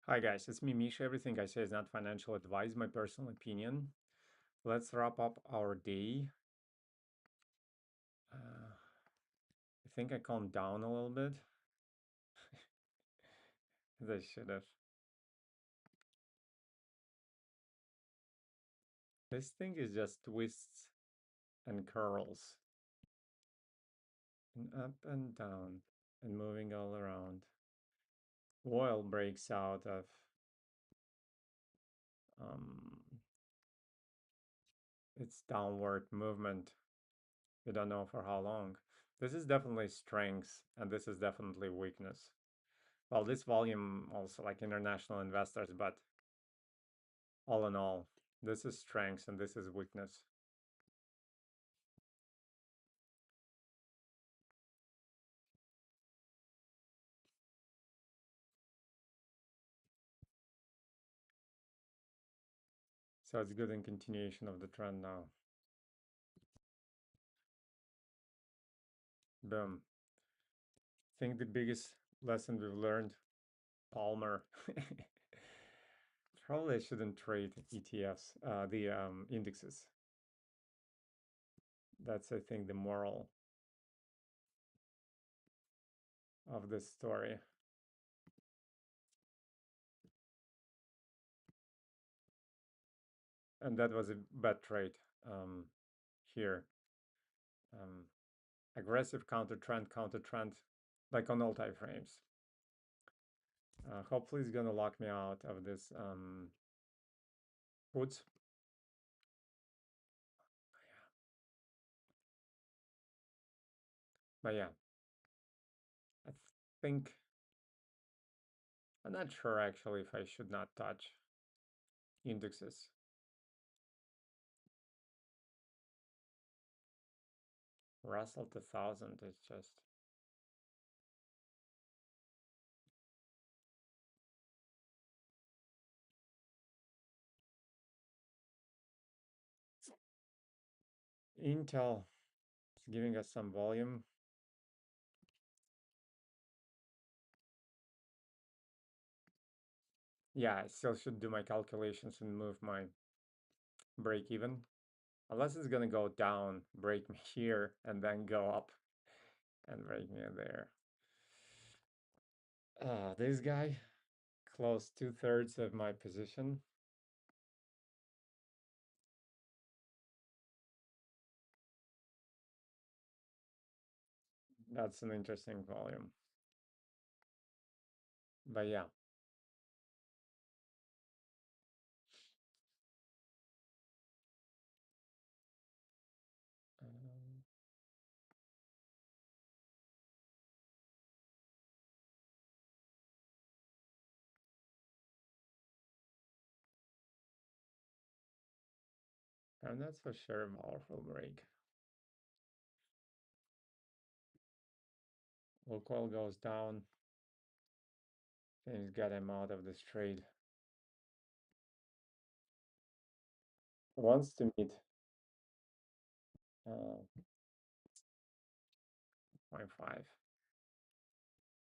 Hi guys, it's me Misha. Everything I say is not financial advice, my personal opinion. Let's wrap up our day. I think I calmed down a little bit. As I should have. This thing is just twists and curls. And up and down. And moving all around. Oil breaks out of um, its downward movement. You don't know for how long. This is definitely strength, and this is definitely weakness. Well, this volume also like international investors, but all in all, this is strength and this is weakness. So it's good in continuation of the trend now. Boom. I think the biggest lesson we've learned, Palmer. Probably I shouldn't trade ETFs, the indexes. That's, I think, the moral of this story. And that was a bad trade here. Um, Aggressive counter trend, like on all time frames. Hopefully it's gonna lock me out of this puts. But yeah, I think I'm not sure actually if I should not touch indexes. Russell 2000 is just Intel is giving us some volume. Yeah, I still should do my calculations and move my break even. Unless it's gonna go down, break me here, and then go up and break me there. This guy closed 2/3 of my position. That's an interesting volume. But yeah. Um, and that's for sure a powerful break. Look, oil goes down. Things got him out of this trade. Wants to meet uh, 0.5.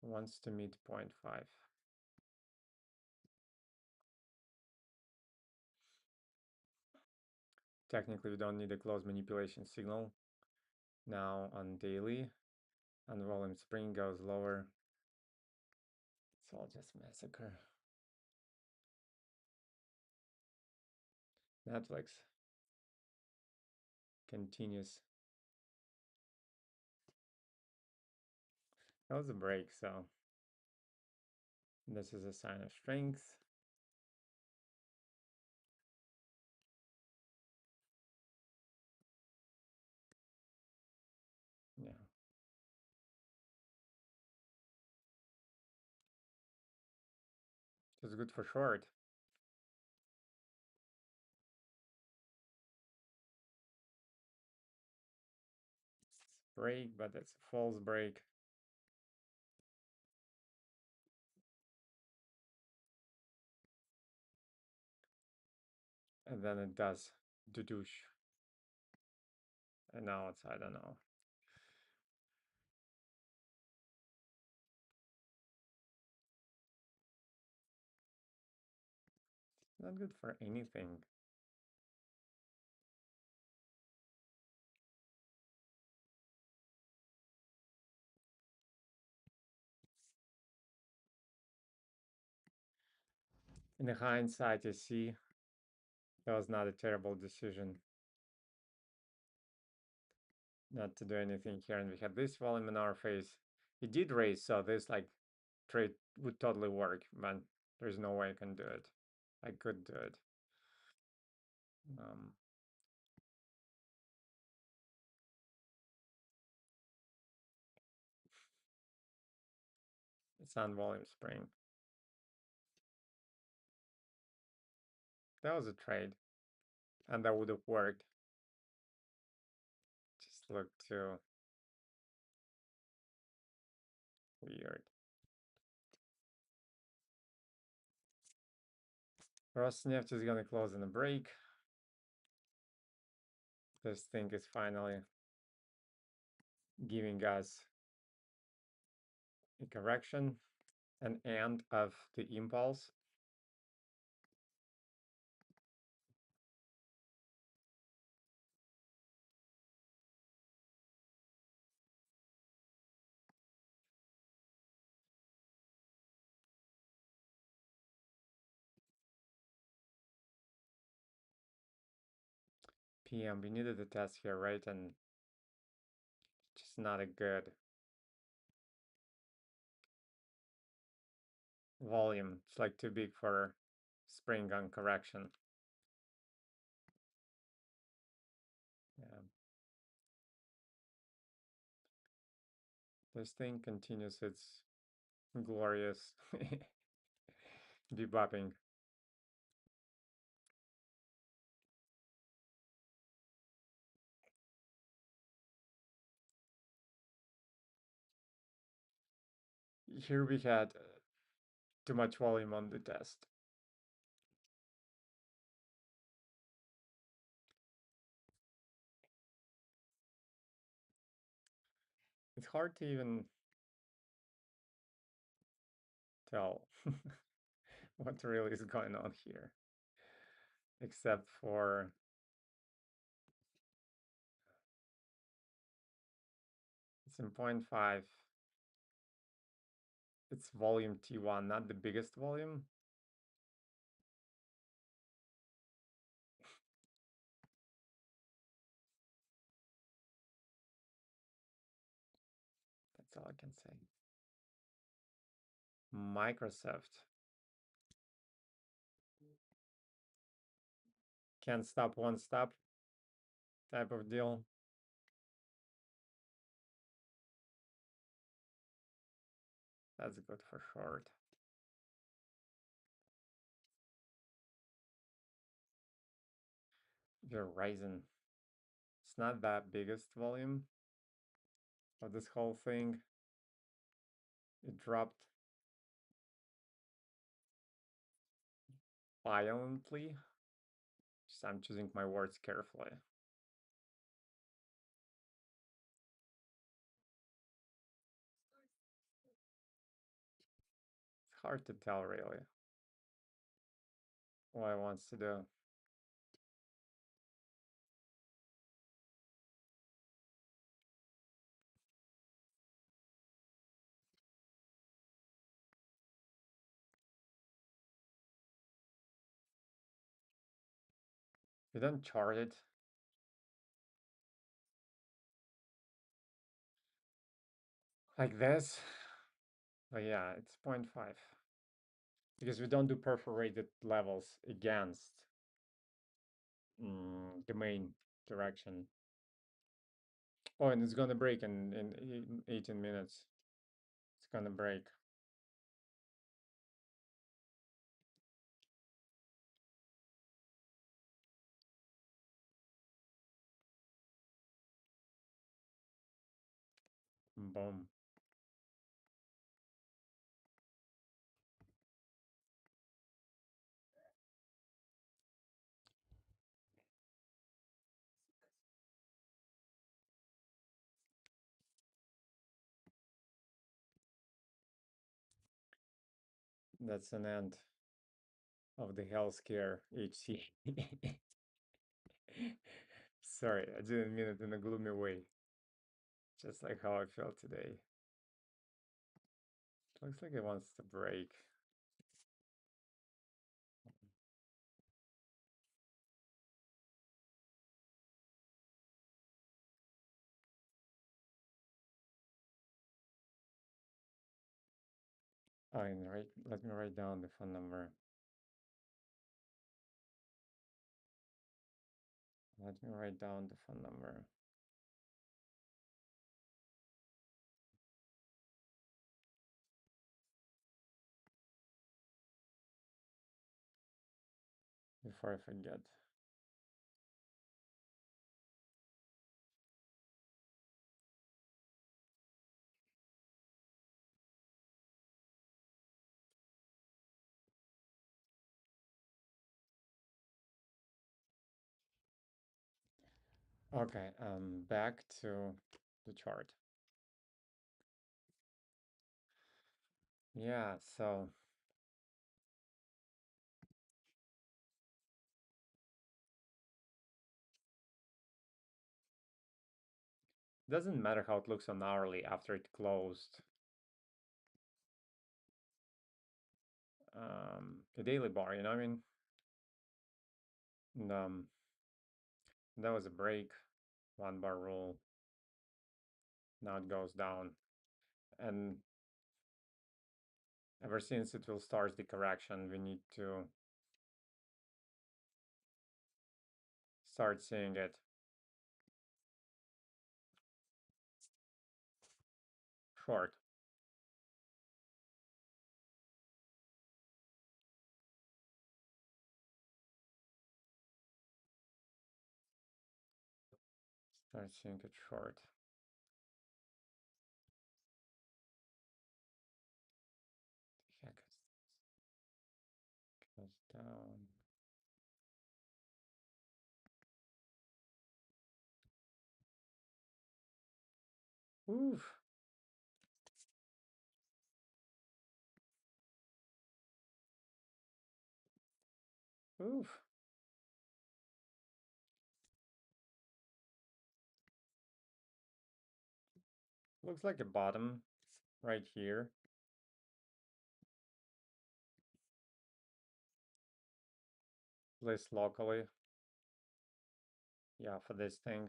Wants to meet 0.5. Technically, we don't need a close manipulation signal now on daily. And volume spring goes lower. It's all just massacre. Netflix continues. That was a break, so this is a sign of strength. Yeah. It's good for short. Break, but it's a false break. And then it does douche. And now it's, I don't know. Not good for anything. In the hindsight, you see, that was not a terrible decision not to do anything here. And we had this volume in our face. It did raise, so this like trade would totally work, but there's no way I can do it. I could do it. Um, it's on volume spring. That was a trade, and that would have worked. Just looked too weird. Rosneft is gonna close in a break. This thing is finally giving us a correction, an end of the impulse. PM, we needed a test here, right? And just not a good volume. It's like too big for spring on correction. Yeah. This thing continues its glorious bebopping. Here we had too much volume on the test. It's hard to even tell what really is going on here, except for it's in 0.5. It's volume T1, not the biggest volume. That's all I can say. Microsoft can't stop, won't stop type of deal. That's good for short. Verizon. It's not that biggest volume of this whole thing. It dropped violently. So I'm choosing my words carefully. It's hard to tell really what it wants to do. We don't chart it. Like this. But yeah, it's 0.5. Because we don't do perforated levels against the main direction. Oh, and it's gonna break in 18 minutes. It's gonna break. Boom. That's an end of the healthcare HC. Sorry, I didn't mean it in a gloomy way. Just like how I felt today. Looks like it wants to break. Oh, and let me write down the phone number. Let me write down the phone number. Before I forget. Okay, back to the chart. Yeah, so doesn't matter how it looks on hourly after it closed. The daily bar, you know what I mean? And, that was a break, 1 bar rule. Now it goes down. And ever since it will start the correction, we need to start seeing it short. Start seeing it short. The heck is goes down. Oof. Oof. Looks like a bottom right here. Placed locally. Yeah, for this thing.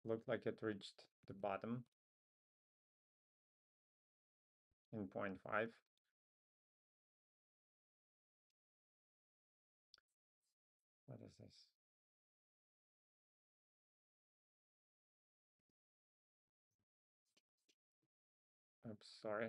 Looked like it reached the bottom in 0.5. What is this? Oops, sorry.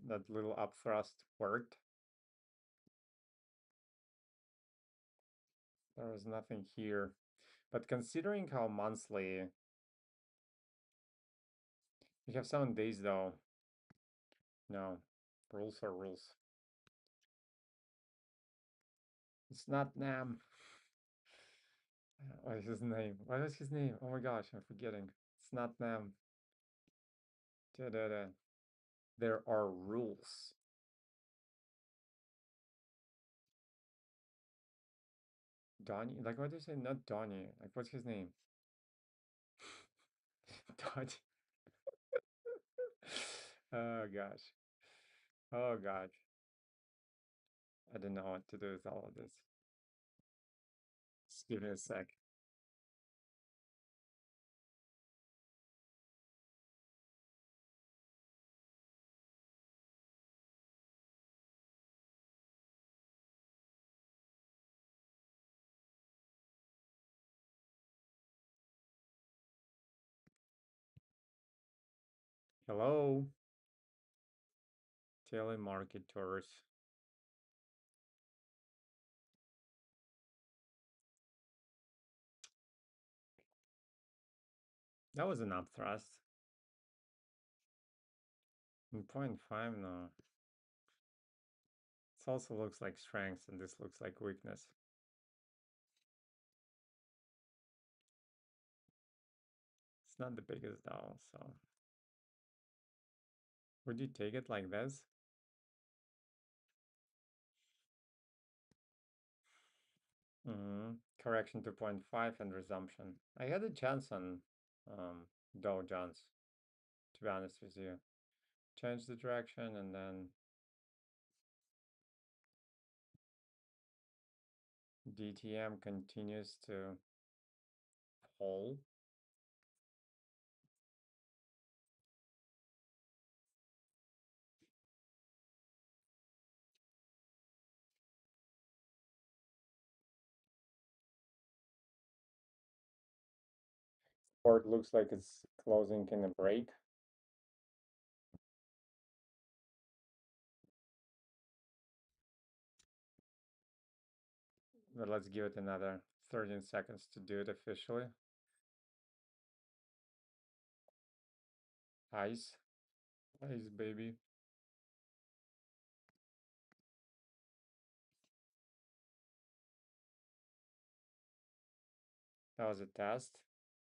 That little upthrust worked. There was nothing here. But considering how monthly, we have 7 days though. No, rules are rules. It's not Nam. What is his name? What is his name? Oh my gosh, I'm forgetting. It's not Nam. Da, da, da. There are rules. Donnie, like what do you say? Not Donnie. Like what's his name? Donnie. Oh gosh. Oh gosh. I don't know what to do with all of this. Just give me a sec. Hello, telemarketers. That was an upthrust. In 0.5 now. This also looks like strength and this looks like weakness. It's not the biggest though, so would you take it like this? Correction to point 0.5 and resumption. I had a chance on um, Dow Jones, to be honest with you. Change the direction and then DTM continues to fall. Or it looks like it's closing in a break. But let's give it another 13 seconds to do it officially. Ice. Ice, baby. That was a test.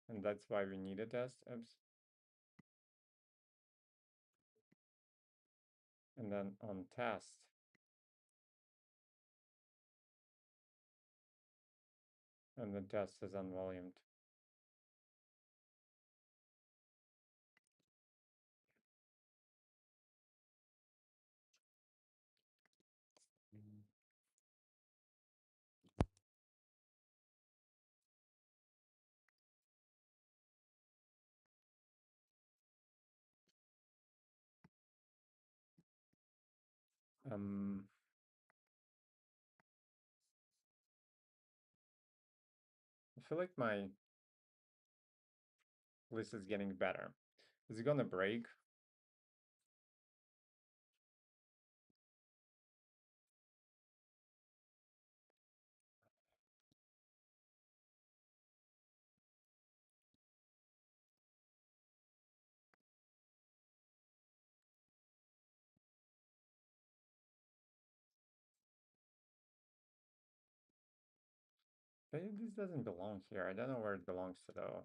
And that's why we need a test. Oops. And then on test. And the test is unvolumed. Um, I feel like my list is getting better. Is it gonna break? This doesn't belong here. I don't know where it belongs to though.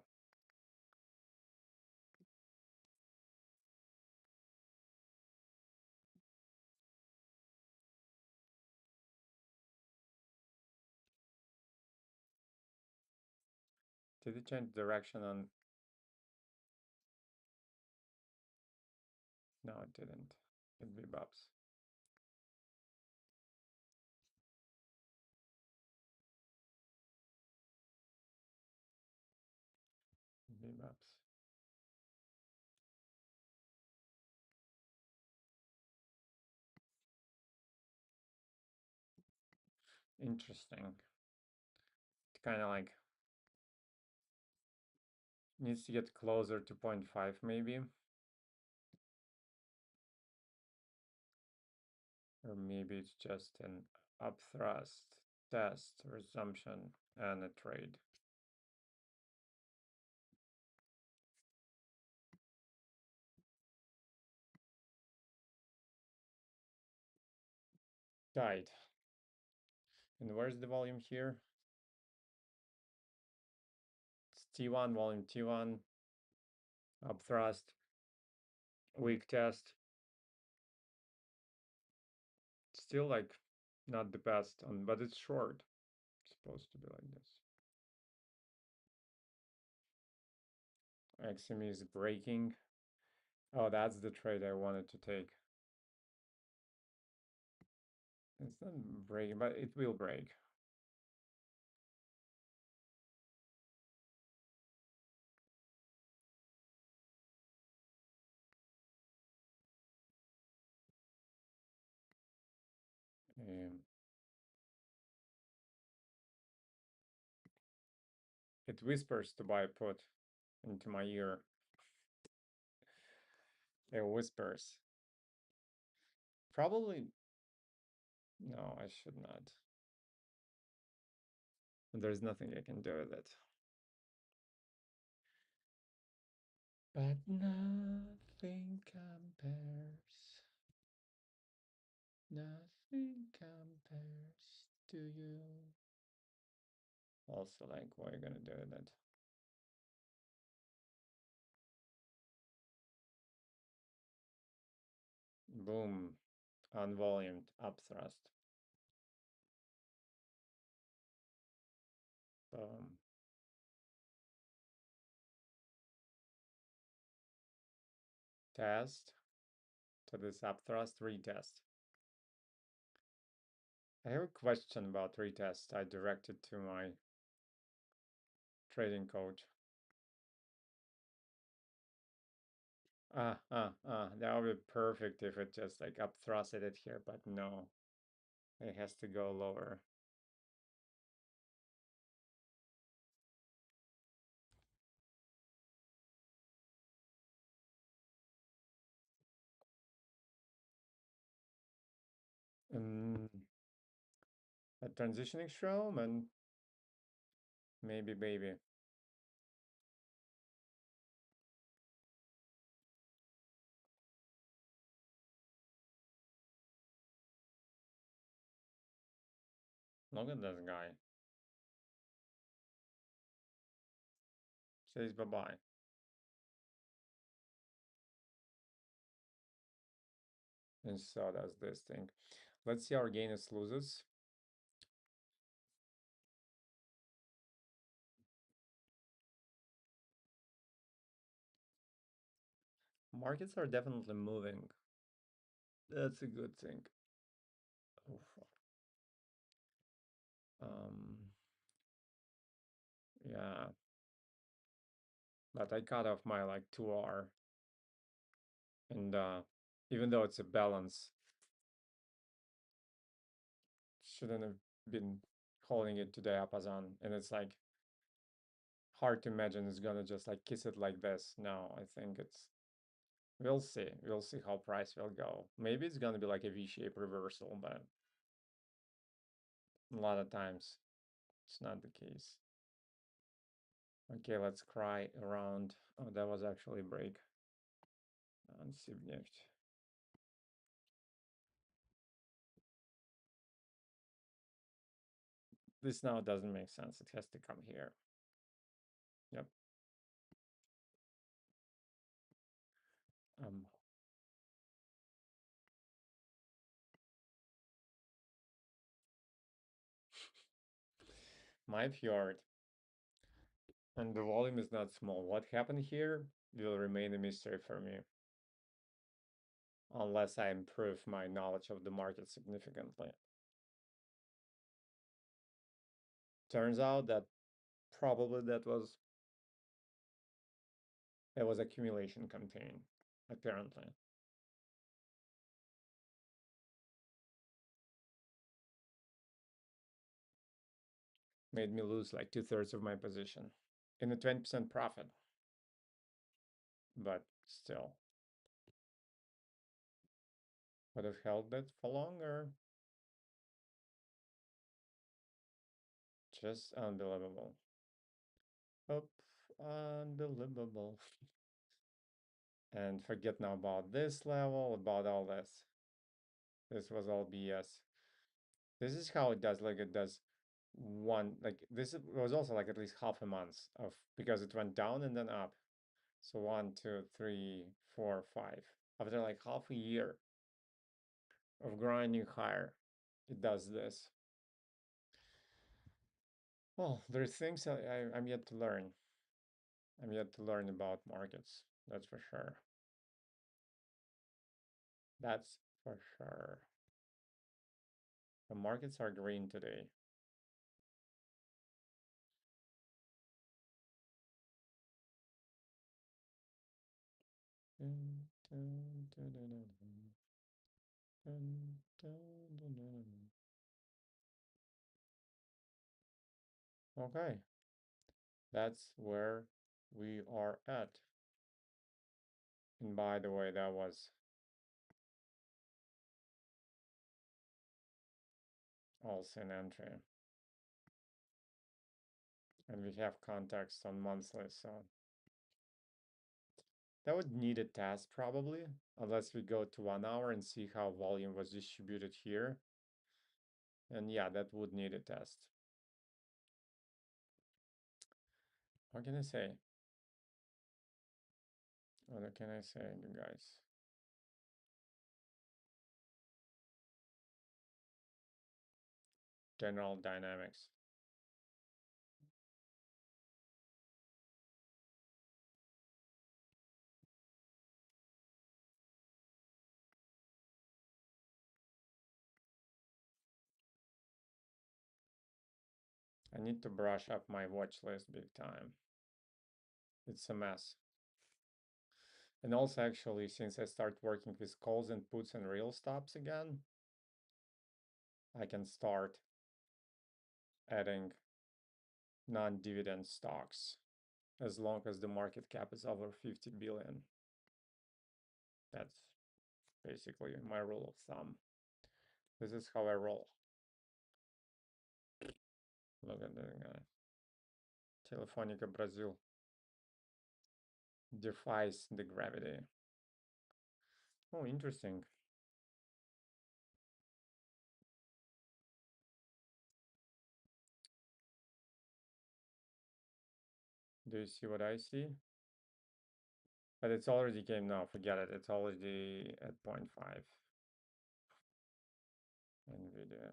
Did it change direction on? No, it didn't. It bebops. Bebops. Interesting. It kind of like needs to get closer to 0.5 maybe. Or maybe it's just an upthrust, test, resumption, and a trade. Died. And where's the volume here? It's T1, volume T1, upthrust, weak test. Still like not the best, but it's short. It's supposed to be like this. XME is breaking. Oh, that's the trade I wanted to take. It's not breaking, but it will break. Um, it whispers to buy put into my ear. It whispers. Probably. No, I should not. There's nothing I can do with it. But nothing compares. Nothing compares to you. Also, like, what are you gonna do with it? Boom. Unvolumed upthrust. Boom. Test to this upthrust retest. I have a question about retest. I directed to my trading coach. That would be perfect if it just like upthrusted it here, but no, it has to go lower. Um, a transitioning strom and maybe baby. Look at this guy. Says bye-bye. And so does this thing. Let's see our gainers loses. Markets are definitely moving. That's a good thing. Oof. Um, yeah, but I cut off my like 2R, and even though it's a balance, shouldn't have been holding it to the diapason, and it's like hard to imagine it's gonna just like kiss it like this. No, I think it's we'll see. We'll see how price will go. Maybe it's gonna be like a V-shaped reversal, but a lot of times it's not the case. Okay, let's cry around. Oh, that was actually a break on Sibneft. This now doesn't make sense. It has to come here. Yep. Um, my fjord. And the volume is not small. What happened here will remain a mystery for me. Unless I improve my knowledge of the market significantly. Turns out that probably that was accumulation campaign, apparently. Made me lose like 2/3 of my position in a 20% profit. But still, would have held that for longer. Just unbelievable. Oh, unbelievable. And forget now about this level, about all this. This was all BS. This is how it does, like it does one, like this was also like at least half a month of, because it went down and then up. So 1, 2, 3, 4, 5. After like half a year of grinding higher, it does this. Well, there's things I'm yet to learn. I'm yet to learn about markets. That's for sure. That's for sure. The markets are green today. Dun, dun, dun, dun, dun, dun, dun, dun, dun. Okay, that's where we are at. And by the way, that was also an entry. And we have context on monthly, so that would need a test probably, unless we go to 1 hour and see how volume was distributed here. And yeah, that would need a test. What can I say? What can I say, you guys? general dynamics. I need to brush up my watch list big time. It's a mess. And also, actually, since I start working with calls and puts and real stops again, I can start adding non-dividend stocks as long as the market cap is over 50 billion. That's basically my rule of thumb. This is how I roll. Look at that guy. Telefonica Brazil defies the gravity. Oh, interesting. Do you see what I see? But it's already came now. Forget it. It's already at 0.5. NVIDIA.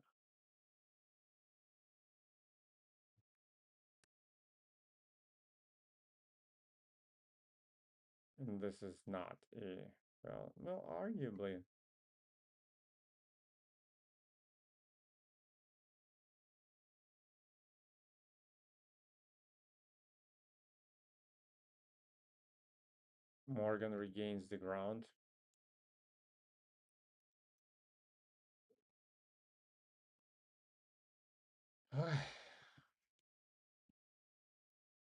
And this is not a, well, arguably. Morgan regains the ground.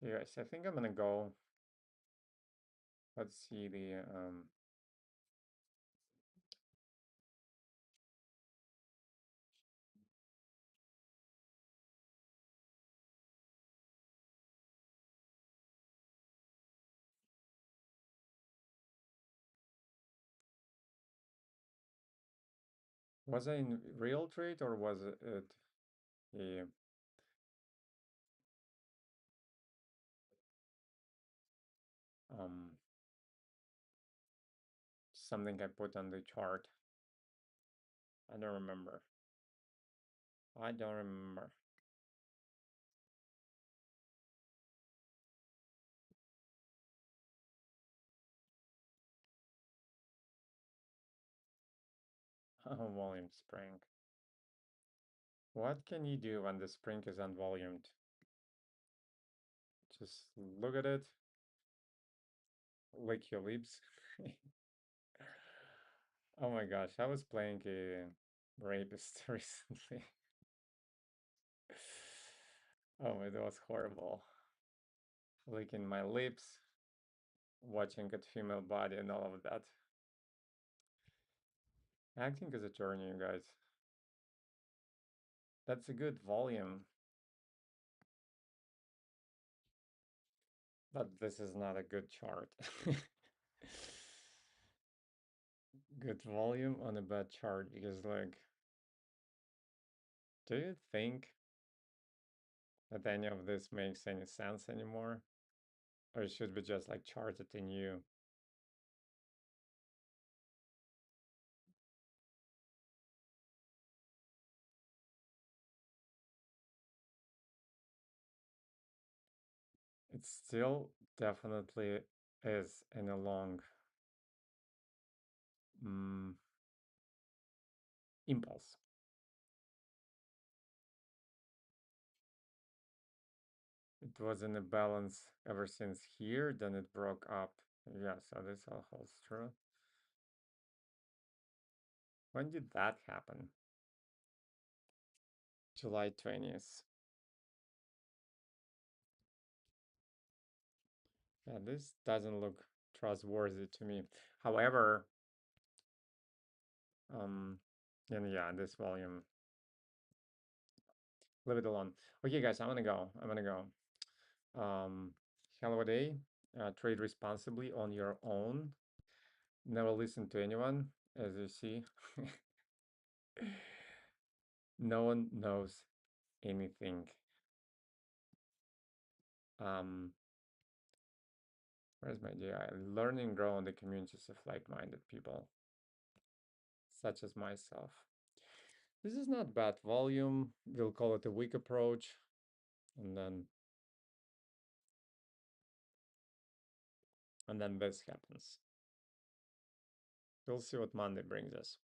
Yes, I think I'm gonna go. Let's see the was I in real trade or was it a um something I put on the chart? I don't remember. I don't remember. Volume spring. What can you do when the spring is unvolumed? Just look at it, lick your lips. Oh my gosh, I was playing a rapist recently. Oh, it was horrible. Licking my lips, watching a female body and all of that. Acting as a attorney, you guys. That's a good volume. But this is not a good chart. Good volume on a bad chart because, like, do you think that any of this makes any sense anymore? Or it should be just like charted in you? It still definitely is in a long impulse. It was in a balance ever since here, then it broke up. Yeah, so this all holds true. When did that happen? July 20th. Yeah, this doesn't look trustworthy to me. However, and yeah, this volume, leave it alone. Okay, guys, I'm gonna go. I'm gonna go. Hello a day. Trade responsibly on your own. Never listen to anyone, as you see. No one knows anything. Um, where's my DI? Learn and grow in the communities of like-minded people, such as myself. This is not bad volume. We'll call it a weak approach. And then this happens. We'll see what Monday brings us.